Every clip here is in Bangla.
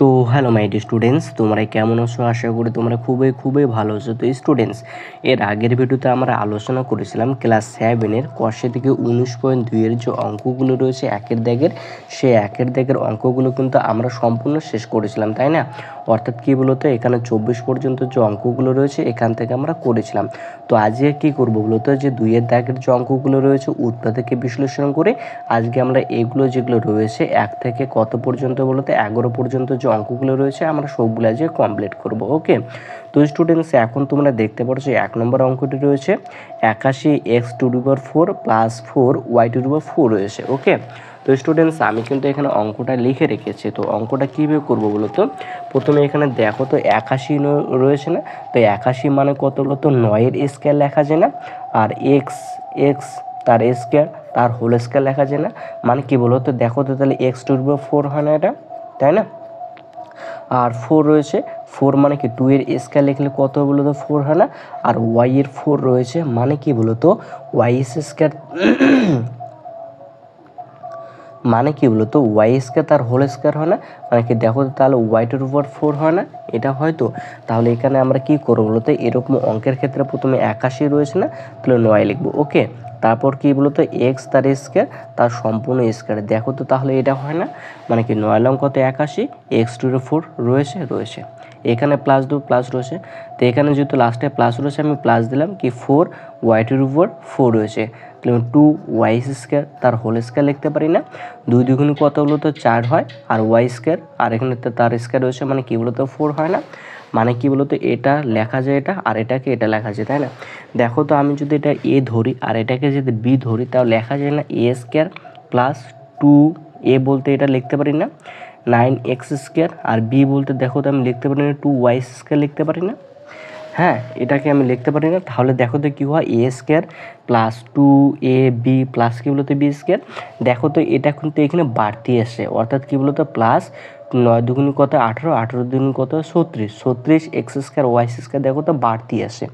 তো হ্যালো মাই ডিয়ার স্টুডেন্টস, তোমরা কেমন আছো? আশা করি তোমরা খুবই খুবই ভালো আছো। তো স্টুডেন্টস, এর আগের ভিডিওতে আমরা আলোচনা করেছিলাম ক্লাস 7-এর কষে থেকে 19.2-এর যে অঙ্কগুলো রয়েছে একের দাগের, সেই একের দাগের অঙ্কগুলো কিন্তু আমরা সম্পূর্ণ শেষ করেছিলাম, তাই না? অর্থাৎ কী বলতো, এখানে 24 পর্যন্ত যে অঙ্কগুলো রয়েছে এখান থেকে আমরা করেছিলাম। তো আজকে কী করবো বলতো, যে 2-এর দাগের যে অঙ্কগুলো রয়েছে উৎপাদ থেকে বিশ্লেষণ করে আজকে আমরা এগুলো যেগুলো রয়েছে 1 থেকে কত পর্যন্ত বলতে 11 পর্যন্ত যে অঙ্কগুলো রয়েছে আমরা সবগুলো আজকে কমপ্লিট করব। ওকে, তো স্টুডেন্টস এখন তোমরা দেখতে পাচ্ছ 1 নম্বর অঙ্কটি রয়েছে 81x⁴ প্লাস 4y⁴ রয়েছে। ওকে, তো স্টুডেন্টস আমি কিন্তু এখানে অঙ্কটা লিখে রেখেছি। তো অঙ্কটা কীভাবে করবো বলো তো, প্রথমে এখানে দেখো তো 81 রয়েছে না, তো 81 মানে কত বলো তো 9-এর স্কয়ার লেখা যায় না, আর এক্স এক্স তার স্কয়ার তার হোল স্কয়ার লেখা যায় না, মানে কি বলো তো, দেখো তো তাহলে x⁴ হয় না এটা, তাই না? আর 4 রয়েছে, 4 মানে কি 2-এর স্কয়ার লিখলে কত বলো তো 4 হয় না, আর y-এর 4 রয়েছে মানে কি বলো তো y² মানে কি বলো তো y² তার হোল স্কয়ার হয় না, মানে কি দেখো তো তাহলে y⁴ হয় না, এটা হয়তো। তাহলে এখানে আমরা কি করবো বলো তো, এরকম অঙ্কের ক্ষেত্রে প্রথমে 81 রয়েছে না, তাহলে 9 লিখবো। ওকে, তারপর কি বলো তো x তার স্কয়ার তার সম্পূর্ণ স্কয়ার, দেখো তো তাহলে এটা হয় না, মানে কি 9 লং কত 81, x⁴ রয়েছে রয়েছে, এখানে প্লাস দু প্লাস রয়েছে, তো এখানে যেহেতু লাস্টে প্লাস রয়েছে আমি প্লাস দিলাম, কি 4 y⁴ রয়েছে, তাহলে 2y² তার হোল স্কয়ার লিখতে পারি না, 2 দ্বিগুণ কত হলো তো 4 হয়, আর y² আর এখানে তার স্কয়ার রয়েছে মানে কি বলো তো 4 হয় না, মানে কি বলো তো এটা লেখা যায় এটা, আর এটাকে এটা লেখা যায়, তাই না? দেখো তো আমি যদি এটা a ধরি আর এটাকে যদি b ধরি, তাহলে লেখা যায় না a² প্লাস 2a বলতে এটা লিখতে পারি না 9x², আর b বলতে দেখো তো আমি লিখতে পারি না 2y² লিখতে পারি না, হ্যাঁ এটাকে আমি লিখতে পারি না। তাহলে দেখো তো কী হয়, a² প্লাস 2ab প্লাস কী বলতো b², দেখো তো এটা কিন্তু এখানে বাড়তি আসে, অর্থাৎ কী বলতো প্লাস 9 দুগুণ কত 18, 18 দুগুণ কত 36, 36x² y² দেখো তো বাড়তি আসে,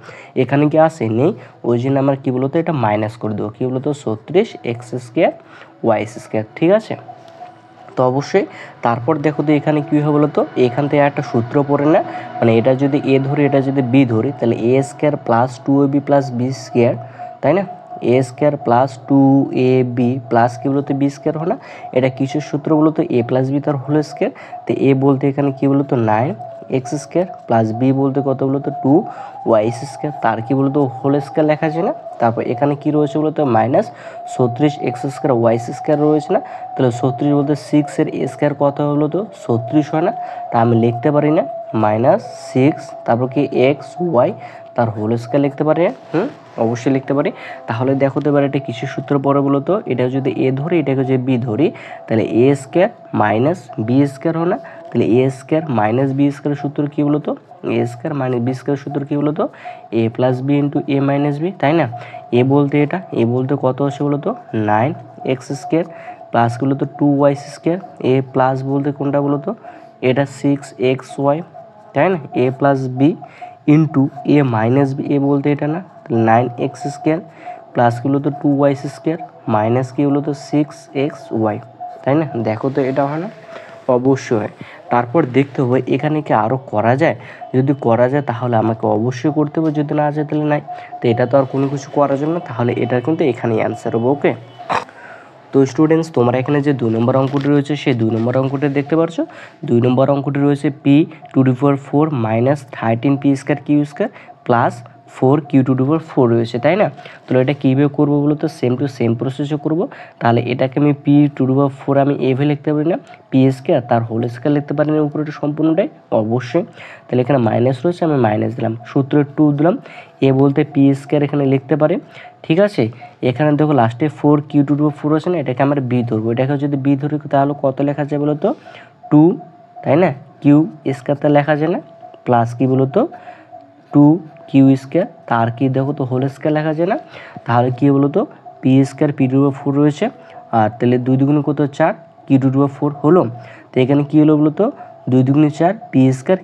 এখানে কি আসে নেই, ওই জন্য আমরা কী বলতো এটা মাইনাস করে দেবো, কী বলতো 36x² y², ঠিক আছে? তো অবশ্যই তারপর দেখো তো এখানে কী হবে বলো তো, এখান থেকে একটা সূত্র পড়ে না, মানে এটা যদি a ধরি এটা যদি b ধরি, তাহলে a² plus 2ab plus b², তাই না? a² প্লাস 2ab প্লাস কী বলতো b² হয় না, এটা কিসের সূত্র বলো তো, a প্লাস b তার হোল স্কয়ার, তো a বলতে এখানে কী বলো তো 9x² প্লাস b বলতে কত বলো তো 2y² তার কী বলো তো হোল স্কয়ার লেখা যায় না, তারপর এখানে কি রয়েছে বলো তো মাইনাস 36x² y² রয়েছে না, তাহলে 36 বলতে 6-এর স্কয়ার কত হলো তো 36 হয় না, তা আমি লিখতে পারি না -6, তারপর কি xy তার হোল স্কয়ার লিখতে পারি, অবশ্যই লিখতে পারি। তাহলে দেখো তো এবার এটা কিসের সূত্র পড়ে বলো তো, এটা যদি a ধরি এটাকে যদি b ধরি, তাহলে a² মাইনাস b² হয় না, তাহলে a² মাইনাস b² সূত্র কী বলো তো, a² মাইনাস b² সূত্র কী বলো তো a plus b into a minus b, তাই না? a বলতে এটা, a বলতে কত আসে বলো তো 9x² প্লাস বলো তো 2y², a প্লাস বলতে কোনটা বলো তো এটা 6xy, তাই না? a plus b into a minus b, a বলতে এটা না 9x² প্লাস কি বলো তো 2y² মাইনাস কি বলো তো 6xy, তাই না? দেখো তো এটা হয় না, অবশ্যই হয়। তারপর দেখতে হবে এখানে কি আরও করা যায়, যদি করা যায় তাহলে আমাকে অবশ্যই করতে হবে, যদি না যায় তাহলে নাই, তো এটা তো আর কোনো কিছু করার জন্য, তাহলে এটা কিন্তু এখানেই অ্যান্সার হবে। ওকে, তো স্টুডেন্টস তোমরা এখানে যে 2 নম্বর অঙ্কটি রয়েছে সেই 2 নম্বর অঙ্কটি দেখতে পাচ্ছ, 2 নম্বর অঙ্কটি রয়েছে p⁴ minus 13p² plus 4q⁴ রয়েছে, তাই না? তাহলে এটা কীভাবে করবো বলো তো, সেম টু সেম প্রসেসে করবো। তাহলে এটাকে আমি p⁴ আমি এভাবে লিখতে পারি না, p² তার হোল স্কয়ার লিখতে পারি না উপরেটা সম্পূর্ণটাই, অবশ্যই। তাহলে এখানে মাইনাস রয়েছে আমি মাইনাস দিলাম, সূত্রে 2 দিলাম, এ বলতে p² এখানে লিখতে পারে, ঠিক আছে? এখানে দেখো লাস্টে 4q⁴ আছে না, এটাকে আমরা b ধরবো, এটাকে যদি b ধরি তাহলে কত লেখা যায় বলো তো 2, তাই না? q² লেখা যায় না, প্লাস কি বলো তো 2q², তার কি দেখো তো হোল স্কয়ার লেখা যায় না, তাহলে কি বলো তো p² p⁴ রয়েছে, আর তাহলে 2 দুগুণ কত 4 q⁴ হলো, তো এখানে কি হলো বলো তো 2 দুগুণ 4 p²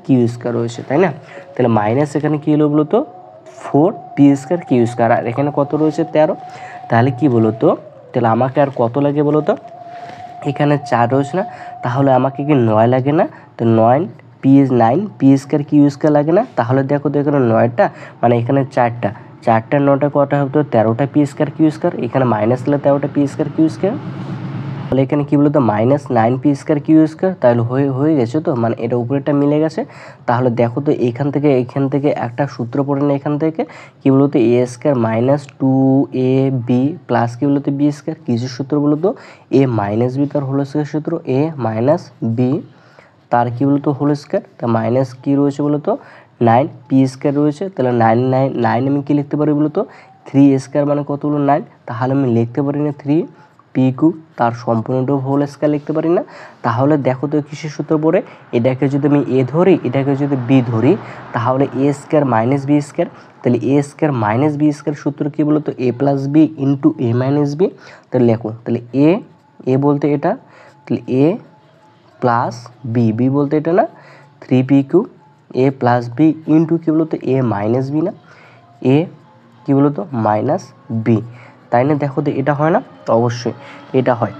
q² রয়েছে, তাই না? তাহলে মাইনাস এখানে কি হলো বলো তো 4p² q², আর এখানে কত রয়েছে 13, তাহলে কি বলো তো, তাহলে আমাকে আর কত লাগে বলো তো, এখানে 4 রয়েছে না, তাহলে আমাকে কি 9 লাগে না, তো 9 P is 9 P square Q square লাগে না? তাহলে দেখো তো এখানে 9টা মানে এখানে 4টা 9টা কটা হতো 13টা পি স্কোয়ার কিউ স্কোয়ার, এখানে মাইনাস হলে 13টা পি স্কোয়ার কিউ স্কোয়ার। তাহলে এখানে কী বলতো -9 পি স্কোয়ার কিউ স্কোয়ার, তাহলে হয়ে গেছে তো, মানে এটা উপরেরটা মিলে গেছে। তাহলে দেখো তো এখান থেকে একটা সূত্র পড়ে না, এখান থেকে কী বলতো এ স্কোয়ার মাইনাস 2ab প্লাস কী বলতো বি স্কোয়ার, কিছু সূত্র বলতো এ মাইনাস বি তার হোল স্কোয়ার সূত্র, এ মাইনাস বি তার কী বলতো হোল স্কোয়ার, তা মাইনাস কী রয়েছে বলতো 9 পি স্কোয়ার রয়েছে। তাহলে 9 আমি কী লিখতে পারি বলতো 3 স্কোয়ার মানে কত হলো 9, তাহলে আমি লিখতে পারি না 3 পি কিউ তার সম্পূর্ণটা হোল স্কোয়ার লিখতে পারি না? তাহলে দেখো তো কিসের সূত্র পড়ে, এটাকে যদি আমি এ ধরি এটাকে যদি বি ধরি তাহলে এ স্কোয়ার মাইনাস বি স্কোয়ার, তাহলে এ স্কোয়ার মাইনাস বি স্কোয়ার সূত্র কী বলতো A plus B into A minus B. তাহলে লেখো, তাহলে এ বলতে এটা, তাহলে এ প্লাস বি বলতে এটা না 3 কিউ এ প্লাস বি ইন্টু কী বলতো এ মাইনাস বি না, এ কী বলতো মাইনাস বি, তাই না? দেখো তো এটা হয় না? তো অবশ্যই এটা হয়।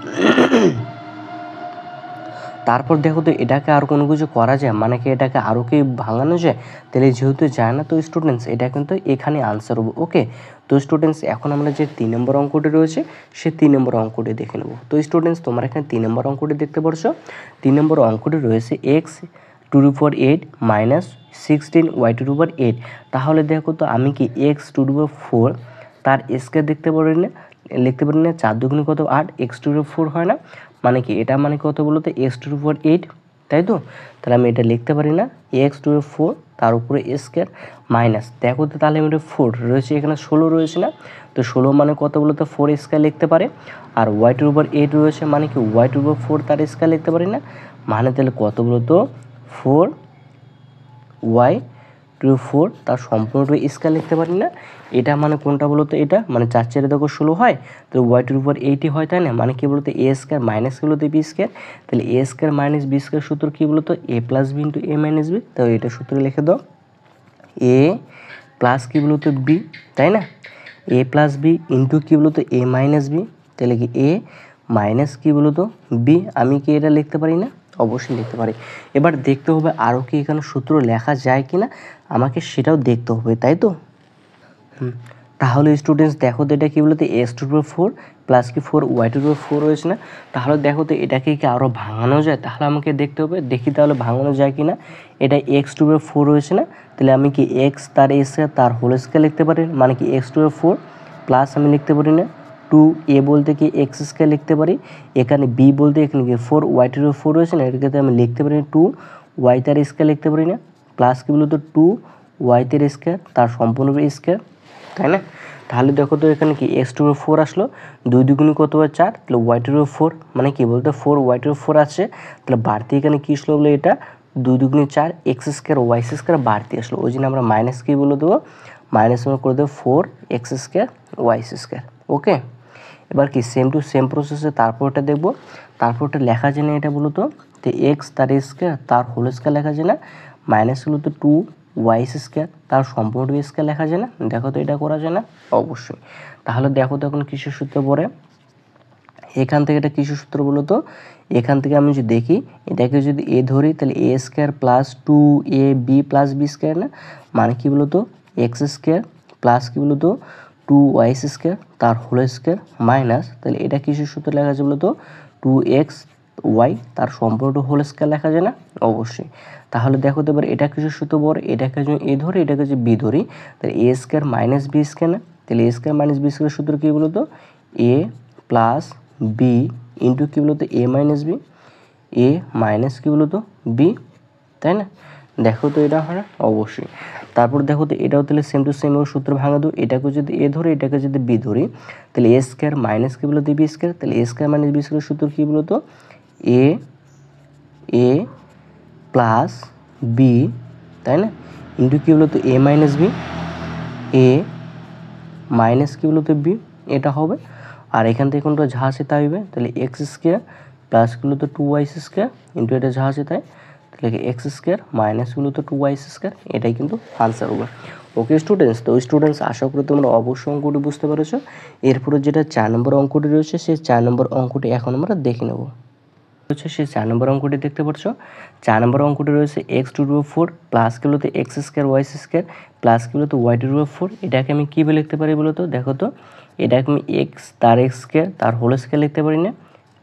তারপর দেখো তো এটাকে আর কোনো কিছু করা যায়, মানে কি এটাকে আরও কি ভাঙানো যায়? তাহলে যেহেতু যায় না তো স্টুডেন্টস এটা কিন্তু এখানে আনসার হবে। ওকে, তো স্টুডেন্টস এখন আমরা যে 3 নম্বর অঙ্কটি রয়েছে সে 3 নম্বর অঙ্কটি দেখে নেব। তো স্টুডেন্টস তোমরা এখানে 3 নম্বর অঙ্কটি দেখতে পারছো। 3 নম্বর অঙ্কটি রয়েছে x⁴ মাইনাস 16y⁴। তাহলে দেখো তো আমি কি x⁴ তার স্কয়ার লিখতে পারি না? 4 দুগুণে কত 8, x⁴ হয় না, মানে কি এটা মানে কত বলো তো x⁴, তাই তো? তাহলে আমি এটা লিখতে পারি না x⁴ তার উপরে স্কয়ার মাইনাস, দেখো তো তাহলে আমি 4 রয়েছে এখানে 16 রয়েছে না, তো 16 মানে কত বলো তো 4 স্কয়ার লিখতে পারে। আর y⁴ রয়েছে মানে কি y⁴ তার স্কয়ার লিখতে পারি না, মানে তাহলে কত বলো তো 4y⁴ তার সম্পূর্ণ স্কয়ার লিখতে পারি না। এটা মানে কোনটা বলো তো, এটা মানে 4 4 দেখো 16 হয়, তো y⁴ হয়, তাই না? মানে কি বলতো এ স্কয়ার মাইনাস কি বলতো বি স্কয়ার, তাহলে A square minus B square সূত্র কি বলতো A plus B into A minus B. তো এটা সূত্র লিখে দাও, এ প্লাস কি বলতো বি, তাই না? এ প্লাস বি ইন্টু কি বলতো এ মাইনাস বি, তাহলে কি এ মাইনাস কি বলতো বি। আমি কি এটা লিখতে পারি না? অবশ্যই লিখতে পারি। এবার দেখতে হবে আরও কি এখানে সূত্র লেখা যায় কি না, আমাকে সেটাও দেখতে হবে, তাই তো? তাহলে স্টুডেন্টস দেখো তো এটা কী বলতো x⁴ প্লাস কি 4y⁴ রয়েছে না, তাহলে দেখো তো এটাকে কি আরও ভাঙানো যায়? তাহলে আমাকে দেখতে হবে, দেখি তাহলে ভাঙানো যায় কি না। এটা x⁴ রয়েছে না, তাহলে আমি কি x তার স্কয়ার তার হোল স্কয়ার লিখতে পারি, মানে কি x⁴ প্লাস আমি লিখতে পারি না 2a বলতে কি x স্কয়ার লিখতে পারি, এখানে b বলতে এখানে কি 4y⁴ রয়েছে না, এটাকে আমি লিখতে পারি 2y তার স্কয়ার লিখতে পারি না, প্লাস কি বলতো 2y তার স্কয়ার তার সম্পূর্ণ স্কয়ার, তাই না? তাহলে দেখো তো এখানে কি x⁴ আসলো, 2 দুগুণে কত হয় 4, তাহলে y⁴ মানে কি বলতো 4y⁴ আছে, তাহলে বাড়তি এখানে কি আসলো বলে এটা 2 দুগুণে 4 x² y² বাড়তি আসলো, ওই জন্য আমরা মাইনাস কি বলে দেবো, মাইনাস আমরা করে দেবো 4x² y²। ওকে, এবার কি সেম টু সেম প্রসেসে তারপরটা দেখবো, তারপরটা লেখা যায় না এটা বলো তো x তার স্কয়ার তার হোল স্কয়ার লেখা যায় না, মাইনাস হলো তো 2y² তার সম্পূর্ণ স্কয়ার লেখা যায় না, দেখো তো এটা করা যায় না? অবশ্যই। তাহলে দেখো তো এখন কিসের সূত্র পড়ে, এখান থেকে এটা কিসের সূত্র বলো তো, এখান থেকে আমি যদি দেখি এটাকে যদি এ ধরি তাহলে a² plus 2ab plus b² না, মানে কি বলো তো x² প্লাস কি বলো তো 2y² তার হোল স্কয়ার মাইনাস, তাহলে এটা কিসের সূত্র লেখা আছে বলো তো 2xy তার সম্পূর্ণ হোল স্কয়ার লেখা যায় না? অবশ্যই। তাহলে দেখো তো এবার এটা কিসের সূত্র বড়, এটাকে যদি এ ধরি এটাকে যদি বি ধরি তাহলে a² মাইনাস b² না, তাহলে a² মাইনাস b² সূত্র কী বলো তো a প্লাস বি ইন্টু কী বলো তো এ মাইনাস বি, এ মাইনাস কী বলো তো বি, তাই না? দেখো তো এটা হয় না? অবশ্যই। তারপর দেখো তো এটাও তাহলে সেম টু সেম সূত্র ভাঙা দেবো, এটাকে যদি এ ধরি এটাকে যদি বি ধরি তাহলে a² মাইনাস কী বলো তো b², তাহলে a² মাইনাস b² সূত্র কী বলো তো এ প্লাস বি, তাই না, ইন্টু কী বলো তো এ মাইনাস বি, এ মাইনাস কী বলো তো বি, এটা হবে। আর এখান থেকে কোনটা যা আছে তাই হবে, তাহলে x² প্লাস গুলো তো 2y² ইন্টু এটা যা আছে তাই, তাহলে x² মাইনাস গুলো তো 2y², এটাই কিন্তু আনসার হবে। ওকে স্টুডেন্টস, তো স্টুডেন্টস আশা করি তোমরা অবশ্যই অঙ্কটি বুঝতে পেরেছো। এরপরে যেটা 4 নম্বর অঙ্কটি রয়েছে সেই 4 নম্বর অঙ্কটি এখন আমরা দেখে নেব। হচ্ছে সেই 4 নম্বর অঙ্কটি দেখতে পাচ্ছ। 4 নম্বর অঙ্কটি রয়েছে x⁴ প্লাস কি বলতো x² y² প্লাস কি বলতো y⁴। এটাকে আমি কীভাবে লিখতে পারি বলতো? দেখো তো, এটাকে আমি x তার x² তার হোল স্কয়ার লিখতে পারি না,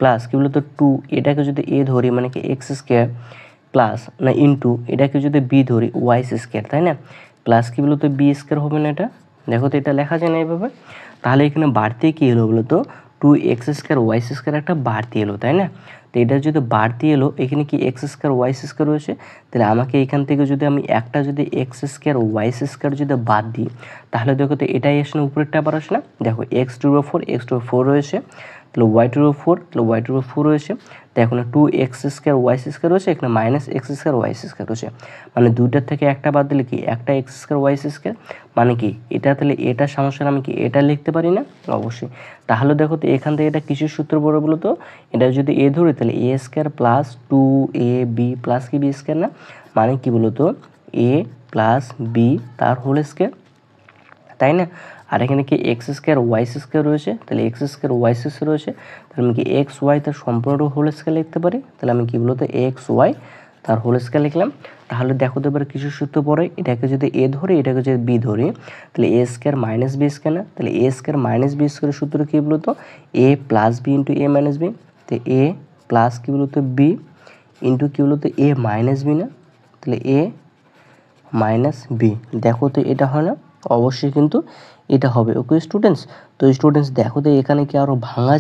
প্লাস কি বলতো 2, এটাকে যদি a ধরি মানে কি x² প্লাস না ইন্টু এটাকে যদি b ধরি y², তাই না? প্লাস কি বলতো b² হবে না এটা? দেখো তো এটা লেখা যায় না এইভাবে। তাহলে এখানে বাড়তি কী এলো বলতো? 2x² y² একটা বাড়তি এলো, তাই না? তো এটা যদি বাড়তি এলো, এখানে কি x² y² রয়েছে, তাহলে আমাকে এখান থেকে যদি আমি একটা যদি x² y² যদি বাদ দিই, তাহলে দেখো তো এটাই আসলে উপরেরটা আবার আসে না? দেখো x⁴ রয়েছে, তাহলে y⁴, তাহলে y⁴ রয়েছে, তো এখন 2x² y² রয়েছে, এখানে -x² y² রয়েছে, মানে দুইটার থেকে একটা বাদ দিলে কি একটা x² y², মানে কি এটা তাহলে এটা সমস্যার আমি কি এটা লিখতে পারি না? অবশ্যই। তাহলে দেখো তো এখান থেকে এটা কিসের সূত্র পড়ে বলো তো? এটা যদি a ধরি তাহলে a² প্লাস 2ab প্লাস কি b² না, মানে কি বলো তো a প্লাস b তার হোল স্কয়ার, তাই না? আর এখানে কি x² y² রয়েছে, তাহলে x² y² রয়েছে, তাহলে আমি কি এক্স ওয়াই তার সম্পূর্ণ হোল স্কয়ার লিখতে পারি, তাহলে আমি কি বলতো এক্স ওয়াই তার হোল স্কয়ার লিখলাম। তাহলে দেখো তো এবার কিছু সূত্র পড়ে, এটাকে যদি a ধরি এটাকে যদি b ধরি, তাহলে a² মাইনাস b² না, তাহলে a² মাইনাস b² সূত্র কী বলতো? a plus b into a minus b, তো a প্লাস কী বলতো b ইন্টু কী বলতো a মাইনাস b না, তাহলে a মাইনাস বি। দেখো তো এটা হয় না? অবশ্যই কিন্তু এটা হবে। ওকে স্টুডেন্টস, তো স্টুডেন্টস দেখো তো এখানে কি আরও ভাঙা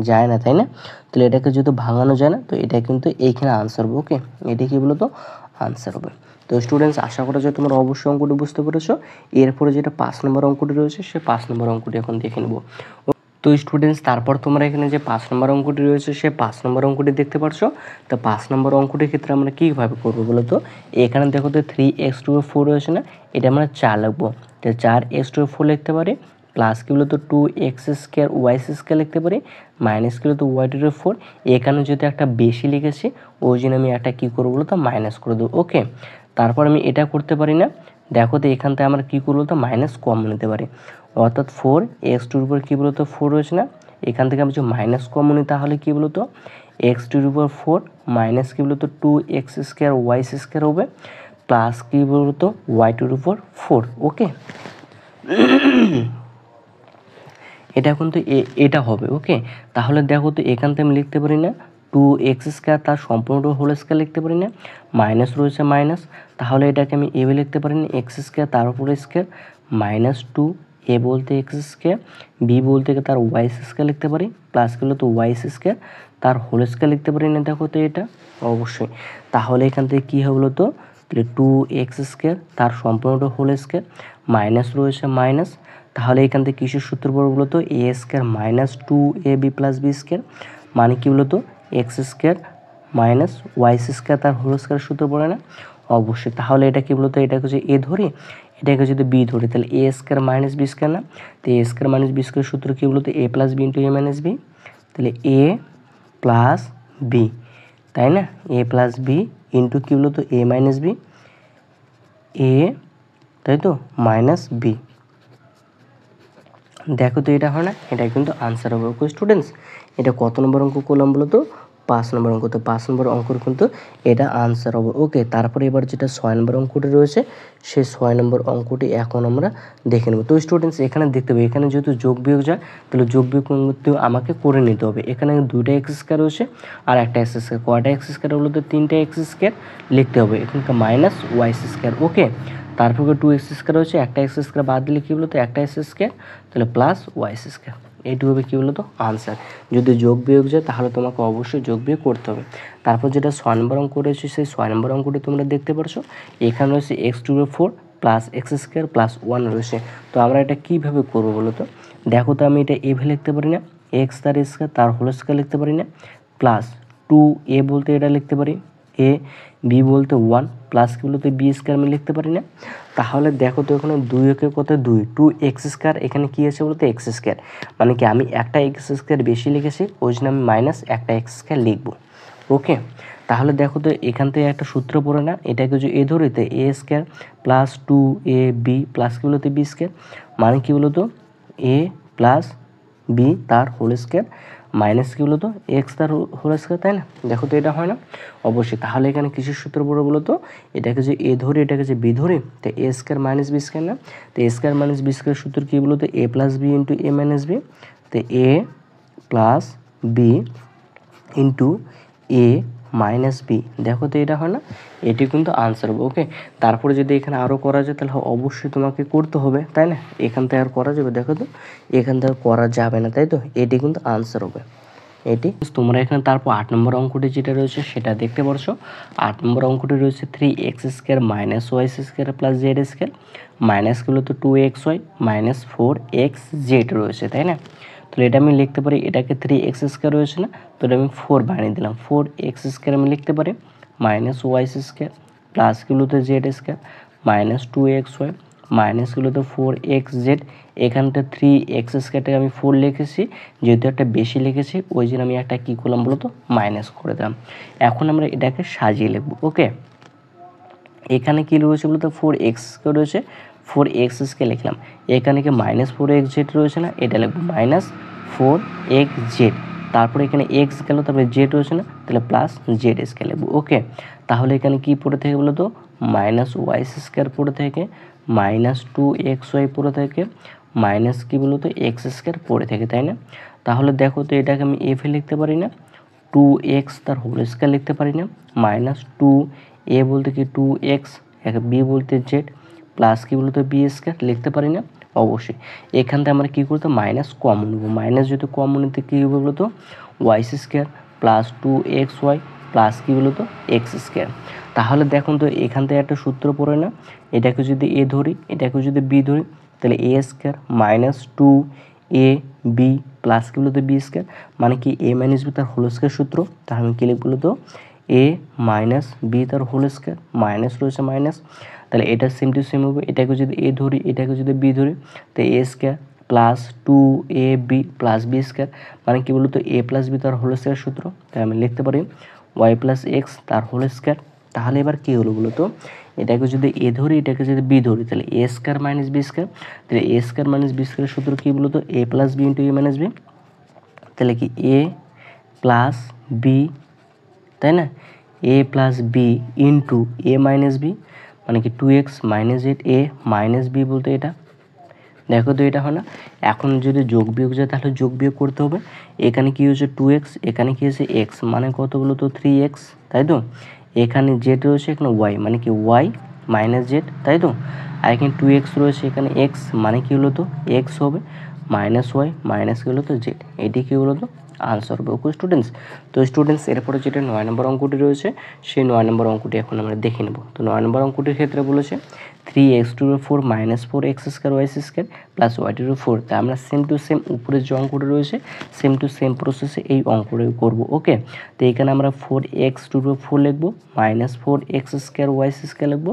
যায় না, তাই না? তাহলে এটাকে যদি ভাঙানো যায় না, তো এটা কিন্তু এইখানে আনসার হবে। ওকে, এটা কি বলো তো আনসার হবে। তো স্টুডেন্টস আশা করা যায় তোমরা অবশ্যই অঙ্কটি বুঝতে পেরেছো। এরপরে যেটা 5 নম্বর অঙ্কটি রয়েছে, সে 5 নম্বর অঙ্কটি এখন দেখে নেব। তো স্টুডেন্টস তারপর তোমরা এখানে যে 5 নম্বর অঙ্কটি রয়েছে, সে 5 নম্বর অঙ্কটি দেখতে পাচ্ছ। তো 5 নম্বর অঙ্কটির ক্ষেত্রে আমরা কীভাবে করবো বলো তো? এখানে দেখো তো 3x⁴ রয়েছে না, এটা আমরা 4 লিখবো, তো 4x⁴ লিখতে পারি, প্লাস কী বলতো 2x² y² লিখতে পারি, মাইনাস কী বলতো y⁴। এখানে যেহেতু একটা বেশি লিখেছি, ওই জন্য আমি একটা কী করবো বলো তো মাইনাস করে দেবো। ওকে, তারপর আমি এটা করতে পারি না, দেখো তো এখান থেকে আমরা কী করবো তো মাইনাস কম নিতে পারি, অর্থাৎ 4x⁴ উপর কী বলতো 4 রয়েছে না, এখান থেকে আমি যদি মাইনাস কমন নিই তাহলে কী বলতো x⁴ 4 মাইনাস কী বলতো 2x² y² হবে, প্লাস কী বলতো y⁴ 4। ওকে, এটা কিন্তু এটা হবে। ওকে, তাহলে দেখো তো এখান থেকে আমি লিখতে পারি না 2x² তার সম্পূর্ণ হোল স্কয়ার লিখতে পারি না, মাইনাস রয়েছে মাইনাস, তাহলে এটাকে আমি এভাবে লিখতে পারি না x² তার উপর স্কয়ার মাইনাস 2, a বলতে x², b বলতে তার y² লিখতে পারি, প্লাস করলে তো y² তার হোল স্কয়ার লিখতে পারি না। দেখো তো এটা অবশ্যই, তাহলে এখান থেকে কী হবে বলো তো, তাহলে 2x² তার সম্পূর্ণ হোল স্কয়ার মাইনাস রয়েছে মাইনাস, তাহলে এখান থেকে কিসের সূত্র পড়বে বলতো a² minus 2ab plus b², মানে কি বলতো x² মাইনাস y² তার হোল স্কয়ার সূত্র পড়ে না? অবশ্যই। তাহলে এটা কি বলতো, এটাকে যদি a ধরি এটাকে যদি b ধরি, তাহলে a² মাইনাস b² না, তো a² মাইনাস b² সূত্র কী বলতো a plus b into a minus b, তাহলে a প্লাস b, তাই না? a প্লাস b ইন্টু কী বলতো a মাইনাস b, a তাই তো মাইনাস b। দেখো তো এটা হয় না? এটা কিন্তু আনসার হবে। ওকে স্টুডেন্টস, এটা কত নম্বর অঙ্ক করলাম বলো তো? 5 নম্বর অঙ্ক। তো 5 নম্বর অঙ্কর কিন্তু এটা আনসার হবে। ওকে, তারপরে এবার যেটা 6 নম্বর অঙ্কটি রয়েছে, সেই 6 নম্বর অঙ্কটি এখন আমরা দেখে নেব। তো স্টুডেন্টস এখানে দেখতে হবে, এখানে যেহেতু যোগ বিয়োগ যায়, তাহলে যোগ বিয়োগ কিন্তু আমাকে করে নিতে হবে। এখানে 2টা x² রয়েছে আর একটা x², কয়টা x² বলো তো 3টা x² লিখতে হবে, এখানকার মাইনাস y²। ওকে, তারপর 2x² রয়েছে, একটা x² বাদ দিলে কী বলো তো একটা x², তাহলে প্লাস y²। এইটুকু হবে কী বলো তো আনসার। যদি যোগ বিয়োগ যায় তাহলে তোমাকে অবশ্যই যোগ বিয়োগ করতে হবে। তারপর যেটা 6 নম্বর অঙ্ক রয়েছে, সেই 6 নম্বর অঙ্কটি তোমরা দেখতে পারছো, এখানে রয়েছে x⁴ প্লাস x² প্লাস 1 রয়েছে। তো আমরা এটা কীভাবে করবো বলো তো? দেখো তো আমি এটা এভাবে লিখতে পারি না, x তার স্কয়ার তার হোল স্কয়ার লিখতে পারি না, প্লাস 2a বলতে এটা লিখতে পারি a, b বলতে 1, প্লাস কি বলতে b² আমি লিখতে পারি না। তাহলে দেখো তো এখানে 2 একে কত 2x², এখানে কী আছে বলতে x², মানে কি আমি একটা x² বেশি লিখেছি, ওই জন্য আমি মাইনাস একটা x² লিখবো। ওকে, তাহলে দেখো তো এখান থেকে একটা সূত্র পড়ে না, এটাকে যদি এ ধরিতে a² প্লাস 2ab প্লাস কি বলতো b², মানে কি বলতো a প্লাস b তার হোল স্কয়ার মাইনাস কী বলো তো এক্স তার হোল স্কয়ার, তাই না? দেখো তো এটা হয় না? অবশ্যই। তাহলে এখানে কিসের সূত্র পড়ে বলো তো? এটাকে যে এ ধরি, এটাকে যে বি ধরি, তো A square minus B square না? তো A square minus B square সূত্র কী বলো তো? এ প্লাস বি ইন্টু এ মাইনাস বি। তো এ প্লাস বি ইন্টু এ মাইনাস বি। দেখো তো এটা হয় না? এটি কিন্তু আনসার হবে। ওকে, তারপরে যদি এখানে আরও করা যায় তাহলে অবশ্যই তোমাকে করতে হবে, তাই না? এখান থেকে আর করা যাবে? দেখো তো এখান থেকে করা যাবে না, তাই তো? এটি কিন্তু আনসার হবে এটি। তোমরা এখানে তারপর 8 নম্বর অঙ্কটি যেটা রয়েছে সেটা দেখতে পারছো। 8 নম্বর অঙ্কটি রয়েছে 3x square minus Y square plus Z square, মাইনাসগুলো তো 2xy মাইনাস 4xz রয়েছে, তাই না? তাহলে এটা আমি লিখতে পারি, এটাকে 3x স্কোয়ার রয়েছে না, তো এটা আমি 4 বানিয়ে দিলাম। 4x স্কোয়ার আমি লিখতে পারি মাইনাস ওয়াই স্কোয়ার প্লাসগুলোতে জেড স্কোয়ার মাইনাস 2xy মাইনাসগুলোতে 4xz। এখানটা 3x স্কোয়ারটাকে আমি 4 লিখেছি, যেহেতু একটা বেশি লিখেছি ওই জন্য আমি একটা কী করলাম বলো তো, মাইনাস করে দিলাম। এখন আমরা এটাকে সাজিয়ে লিখব। ওকে, এখানে কী রয়েছে বলো তো? 4x রয়েছে, 4x কে লিখলাম। এখানে কি মাইনাস 4xz রয়েছে না? এটা লিখবো মাইনাস 4xz। তারপরে এখানে x গেল, তারপরে জেড রয়েছে না, তাহলে প্লাস জেড স্কে লিখবো। ওকে, তাহলে এখানে কি পড়ে থাকে বলো তো? মাইনাস ওয়াই স্কোয়ার পড়ে থাকে, মাইনাস 2xy পড়ে থাকে, মাইনাস কী বলো তো এক্স স্কোয়ার পড়ে থাকে, তাই না? তাহলে দেখো তো এটাকে আমি এফ এ লিখতে পারি না, 2x তার হোল স্কয়ার লিখতে পারি না, মাইনাস 2a বলতে কি 2x, বি বলতে জেড, প্লাস কি বলতে বি স্কয়ার লিখতে পারি না? অবশ্যই। এখান থেকে আমরা কী করতে, মাইনাস কমন নেব। মাইনাস যদি কমন নিতে কী হবে বলতো? Y square plus 2xy plus কী বলতো এক্স স্কয়ার। তাহলে দেখুন তো এখান থেকে একটা সূত্র পড়ে না, এটাকে যদি এ ধরি, এটাকে যদি বি ধরি, তাহলে A square minus 2a B plus কী বলতো বি স্কয়ার, মানে কি এ মাইনাস বি তার হোল স্কয়ার সূত্র। তাহলে আমি কী লিখব বলতো? এ মাইনাস বি তার হোল স্কয়ার, মাইনাস রয়েছে মাইনাস, তাহলে এটা সেম টু সেম হবে। এটাকে যদি এ ধরি, এটাকে যদি বি ধরি, তো A square plus 2ab plus B square, মানে কি বলতো এ প্লাস বি তার হোল স্কয়ার সূত্র। তাই আমি লিখতে পারি ওয়াই প্লাস এক্স তার হোল স্কয়ার। তাহলে এবার কী হলো বলো তো? এটাকে যদি এ ধরি, এটাকে যদি বি ধরি, তাহলে A square minus B square. তাহলে এ স্কয়ার মাইনাস বি স্কয়ারের সূত্র কী বলো তো? এ প্লাস বি ইন্টু এ মাইনাস বি। তাহলে কি এ প্লাস বি, তাই না? এ প্লাস বি ইন্টু এ মাইনাস বি, মানে কি 2x মাইনাস জেড, এ মাইনাস বি বলতে এটা। দেখো তো এটা হয় না? এখন যদি যোগ বিয়োগ যায় তাহলে যোগ বিয়োগ করতে হবে। এখানে কি হয়েছে 2x, এখানে কি হয়েছে x, মানে কত বলো তো 3x, তাই তো? এখানে জেড রয়েছে, এখানে y, মানে কি y মাইনাস জেড, তাই তো? আর এখানে 2x রয়েছে, এখানে x, মানে কি হলো তো x হবে মাইনাস ওয়াই মাইনাস কি হলো তো জেড। এটি কী হলো তো আনসার হবে। ওকে স্টুডেন্টস, তো স্টুডেন্টস এরপরে যেটা 9 নম্বর অঙ্কটি রয়েছে সেই 9 নম্বর অঙ্কটি এখন আমরা দেখে নেব। তো 9 নম্বর অঙ্কটির ক্ষেত্রে বলেছে 3x⁴ minus 4x square Y square plus y⁴। তা আমরা সেম টু সেম উপরের যে অঙ্কটি রয়েছে সেম টু সেম প্রসেসে এই অঙ্কটি করব। ওকে, তো এখানে আমরা 4x⁴ লিখবো, minus 4x square Y square লিখবো,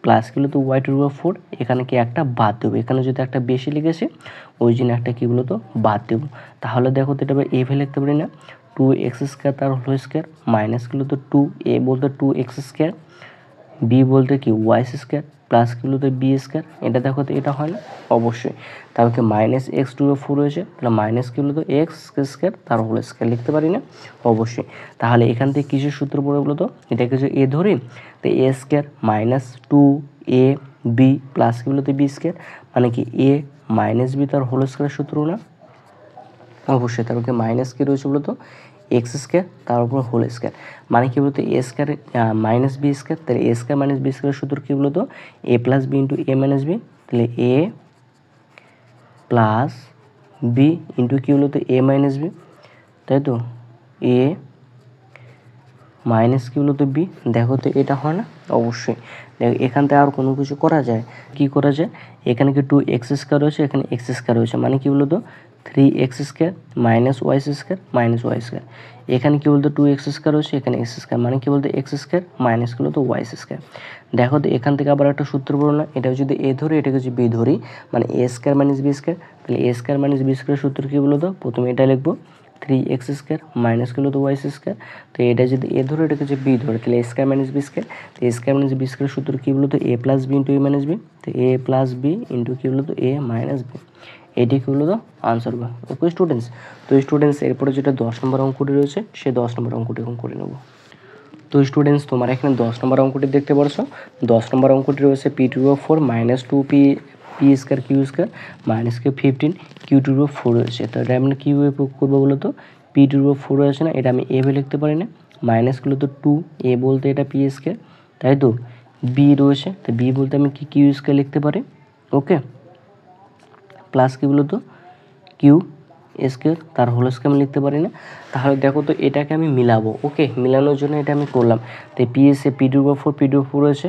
প্লাস কি বলতো y⁴। এখানে কি একটা বাদ দেবো, এখানে যদি একটা বেশি লিখেছে ওই জন্য একটা কী বলতো বাদ দেবো। তাহলে দেখো তো এটা এভাবে লিখতে পারি না, 2x স্কোয়ার তার হোল স্কোয়ার, মাইনাস কি বলতো 2a বলতে 2x স্কোয়ার, বি বলতে কি ওয়াই স্কোয়ার, প্লাস কি বলতো বি স্কোয়ার। এটা দেখো তো এটা হয় না? অবশ্যই। তাহলে মাইনাস x⁴ হয়েছে, তাহলে মাইনাস কি বলতো এক্স স্কোয়ার তার হোল স্কোয়ার লিখতে পারি না? অবশ্যই। তাহলে এখান থেকে কিসের সূত্র পড়ে বলতো? এটাকে যদি এ ধরি, তো এ স্কোয়ার মাইনাস 2ab প্লাস কি বলতো বি স্কোয়ার, মানে কি এ মাইনাস বি তার হোল স্কোয়ার সূত্র না? অবশ্যই। তারপরে মাইনাস কী রয়েছে বলতো এক্স স্কোয়ার তার উপর হোল স্কোয়ার, মানে কী বলতো এ স্কোয়ার মাইনাস বি স্কোয়ার। তাহলে এ স্কোয়ার মাইনাস বি স্কোয়ার সূত্র কী বলতো? A plus B into A minus B. তাহলে এ প্লাস বি ইন্টু কী বলতো এ মাইনাস বি, তাই তো? এ মাইনাস কী বলতো বি। দেখো তো এটা হয় না? অবশ্যই। দেখো এখান থেকে আর কোনো কিছু করা যায়, কি করা যায়? এখানে কি 2x স্কোয়ার রয়েছে, এখানে x স্কোয়ার রয়েছে, মানে কি বলতো 3x square minus Y square minus Y square. এখানে কি বলতো 2x স্কোয়ার রয়েছে, এখানে x স্কোয়ার, মানে কি বলতো x স্কোয়ার মাইনাস কি বলতো ওয়াই স্কোয়ার। দেখো তো এখান থেকে আবার একটা সূত্র পড়ো না, এটা যদি এ ধরি, এটাকে যদি বি ধরি, মানে এ স্কোয়ার মাইনাস বি স্কোয়ার। তাহলে এ স্কোয়ার মাইনাস বি স্কোয়ার সূত্র কী বলতো? প্রথমে এটা লিখবো 3x স্কোয়ার মাইনাস কি বলতো ওয়াই স্কোয়ার। তো এটা যদি এ ধরে, এটাকে যদি বি ধরে, তাহলে এ স্কোয়ার মাইনাস বি স্কোয়ার। তো এ স্কোয়ার মাইনাস বি স্কোয়ার সূত্র কী বলতো? A plus B into A minus B. তো এ প্লাস বি ইন্টু কী বলতো এ মাইনাস বি। এটি কী বলো তো আনসার হবে। ওকে স্টুডেন্টস, তো স্টুডেন্টস এরপরে যেটা 10 নম্বর অঙ্কটি রয়েছে সেই 10 নম্বর অঙ্কটি এখন করে নেব। তো স্টুডেন্টস তোমরা এখানে 10 নম্বর অঙ্কটি দেখতে পারছো। 10 নম্বর অঙ্কটি রয়েছে p^4 - 2p p² q² minus q 15 q^4 রয়েছে। তো এটা আমরা কীভাবে করবো বলো তো, p^4 রয়েছে না, এটা আমি এ ভে লিখতে পারি না, মাইনাসগুলো তো 2, এ বলতে এটা p², তাই তো বি রয়েছে, তো বি বলতে আমি কি q² লিখতে পারি। ওকে, প্লাস কী বলো তো q² তার হোল স্কয়ার আমি লিখতে পারি না। তাহলে দেখো তো এটাকে আমি মিলাবো। ওকে, মিলানোর জন্য এটা আমি করলাম। তো p^4 রয়েছে,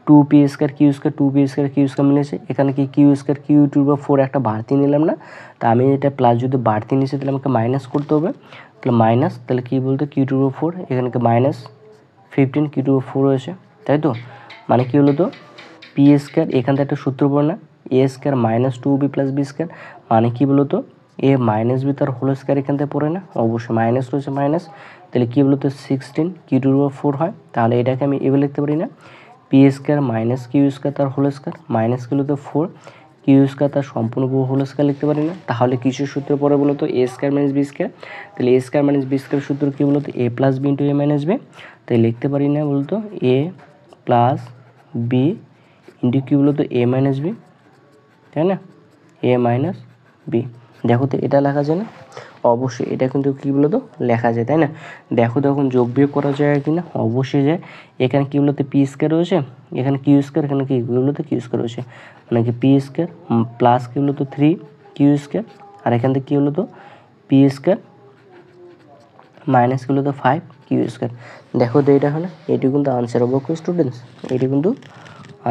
2p² q² 2p² q² মিলেছে, এখানে কি q² q^4 একটা বাড়তি নিলাম না, তা আমি এটা প্লাস যদি বাড়তি নিয়েছি তাহলে আমাকে মাইনাস করতে হবে, তাহলে মাইনাস, তাহলে কী বলতো q^4 এখানে -15 q^4 রয়েছে, তাই তো মানে কী হলো তো p² এখান থেকে একটা সূত্র পড়ে না, a² - 2b + b² মানে কী বলো তো a - b তার হোল স্কয়ার এখান থেকে পড়ে না, অবশ্যই মাইনাস রয়েছে মাইনাস, তাহলে কী বলো তো 16 q^4 হয়। তাহলে এটাকে আমি এভাবে লিখতে পারি না, p² - q² তার হোল স্কয়ার মাইনাস কী বলো তো 4 q² তার সম্পূর্ণ হোল স্কয়ার লিখতে পারি না। তাহলে কিসের সূত্র পড়ে বলো তো a² - b², তাহলে a² - b² সূত্র কী বলো তো a + b × a - b, তাই লিখতে পারি না বলতো a + b ইন্টু কী বলো তো a - b, তাই না, a - b। দেখো তো এটা লেখা যায় না, অবশ্যই এটা কিন্তু কী বলো তো লেখা যায়, তাই না। দেখো তো এখন যোগ বিয়োগ করা যায় কি না, অবশ্যই যায়। এখানে কী বলো তো p² রয়েছে, এখানে q², এখানে কি বলো তো q² রয়েছে, মানে কি p² প্লাস কী বলো তো 3 q², আর এখান থেকে কী হলো তো p² মাইনাস কী হলো তো 5 q²। দেখো তো এটা হলো, এটি কিন্তু আনসার হবে। ওকে স্টুডেন্টস, এটি কিন্তু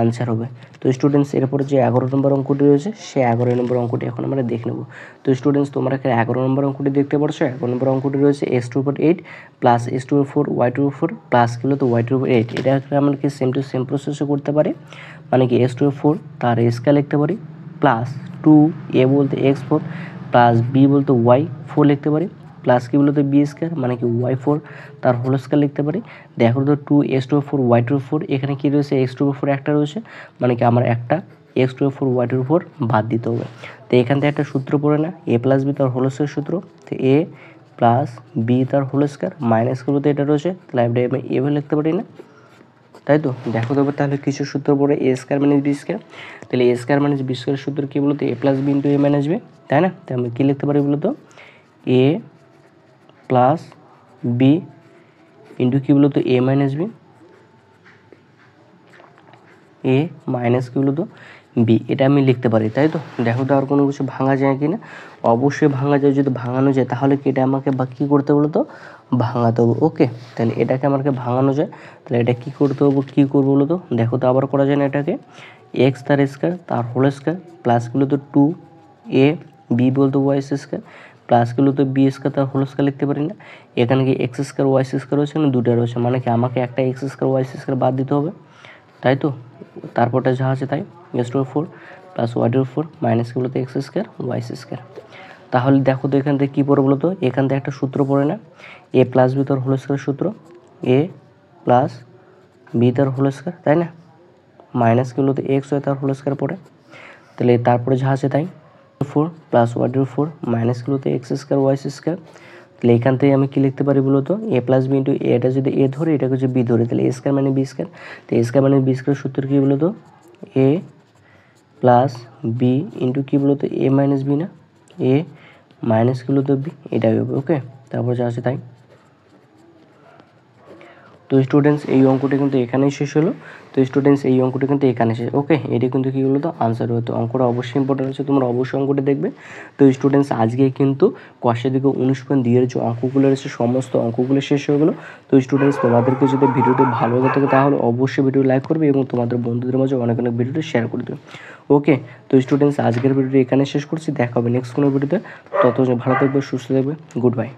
আনসার হবে। তো স্টুডেন্টস এরপরে যে 11 নম্বর অঙ্কটি রয়েছে সেই 11 নম্বর অঙ্কটি এখন আমরা দেখে নেব। তো স্টুডেন্টস তোমরা এখানে 11 নম্বর অঙ্কটি দেখতে পারছো। 11 নম্বর অঙ্কটি রয়েছে x^8 plus x^4 y^4 plus কী হলো তো y^8। এটা আমরা কি সেম টু সেম প্রসেসে করতে পারি, মানে কি x^4 তার স্কয়ার লিখতে পারি প্লাস 2 a বলতে x4 প্লাস b বলতে y4 লিখতে পারি প্লাস কী বলতো b² মানে কি y4 তার হোল স্কয়ার লিখতে পারি। দেখো তো 2x^4 y^4 এখানে কী রয়েছে x^4 একটা রয়েছে, মানে কি আমার একটা x^4 y^4 বাদ দিতে হবে। তো এখান থেকে একটা সূত্র পড়ে না a + b তার হোল স্কয়ার সূত্র, তো a + b তার হোল স্কয়ার মাইনাসগুলোতে এটা রয়েছে, তাহলে আমি এভাবে লিখতে পারি না, তাই তো। দেখো তবে তাহলে কিছু সূত্র পড়ে a² - b², তাহলে a² - b² সূত্র কী বলতো a + b × a - b, তাই না। তো আমি কী লিখতে পারি বলতো a + b ইন্টু কী বলতো a - b, a মাইনাস কী বলতো b, এটা আমি লিখতে পারি, তাই তো। দেখো তো আর কোনো কিছু ভাঙা যায় কি না, অবশ্যই ভাঙা যায়। যদি ভাঙানো যায় তাহলে কি এটা আমাকে কী করতে বলো তো ভাঙাতে হবে। ওকে, তাহলে এটাকে আমাকে ভাঙানো যায়, তাহলে এটা কী করতে হবে, কী করবো বলো তো, দেখো তো আবার করা যায় না, এটাকে x তার স্কয়ার তার হোল স্কয়ার প্লাসগুলো তো 2a b বলতো y² প্লাসগুলো তো b² তার হোল স্কয়ার লিখতে পারি না। এখানে কি x² y² রয়েছে না, দুটো রয়েছে, মানে কি আমাকে একটা x² y² বাদ দিতে হবে, তাই তো। তারপরটা যা আছে তাই x^4 প্লাস y^4 মাইনাস কী বলতো x² y²। তাহলে দেখো তো এখান থেকে কী পড়ে বলো তো, এখান থেকে একটা সূত্র পড়ে না a + b তার হোল স্কয়ার সূত্র, a + b তার হোল স্কয়ার, তাই না, মাইনাস কী বলতো x হয় তার হোল স্কয়ার পড়ে, তাহলে তারপরে যা আছে তাই 4 প্লাস y^4 মাইনাস কী বলতো x² y²। তাহলে এখান থেকে আমি কী লিখতে পারি বলো তো a + b ইন্টু এটা যদি a ধরে এটাকে যদি b ধরে, তাহলে a² - b², তো a² - b² সূত্র কী বলো তো a + b ইন্টু কী বলো তো a - b, না a মাইনাস কী বলো তো b, এটাই হবে। ওকে, তারপর যা আছে তাই। তো স্টুডেন্টস এই অঙ্কটি কিন্তু এখানেই শেষ হলো। তো স্টুডেন্টস এই অঙ্কটি কিন্তু এখানে শেষ। ওকে, এটি কিন্তু কী বলো তো আনসার হবে। তো অঙ্কটা অবশ্যই ইম্পর্টেন্ট আছে, তোমরা অবশ্যই অঙ্কটি দেখবে। তো স্টুডেন্টস আজকে কিন্তু কষে দিকে 19.2 এর যে অঙ্কগুলো রয়েছে সমস্ত অঙ্কগুলো শেষ হয়ে গেলো। তো স্টুডেন্টস তোমাদেরকে যদি ভিডিওটি ভালো লেগে থাকে তাহলে অবশ্যই ভিডিও লাইক করবে এবং তোমাদের বন্ধুদের মাঝে অনেক অনেক ভিডিওটি শেয়ার করে দেবে। ওকে, তো স্টুডেন্টস আজকের ভিডিওটি এখানে শেষ করছি, দেখা হবে নেক্সট কোনো ভিডিওতে। ততক্ষণ ভালো থাকবে, সুস্থ থাকবে, গুড বাই।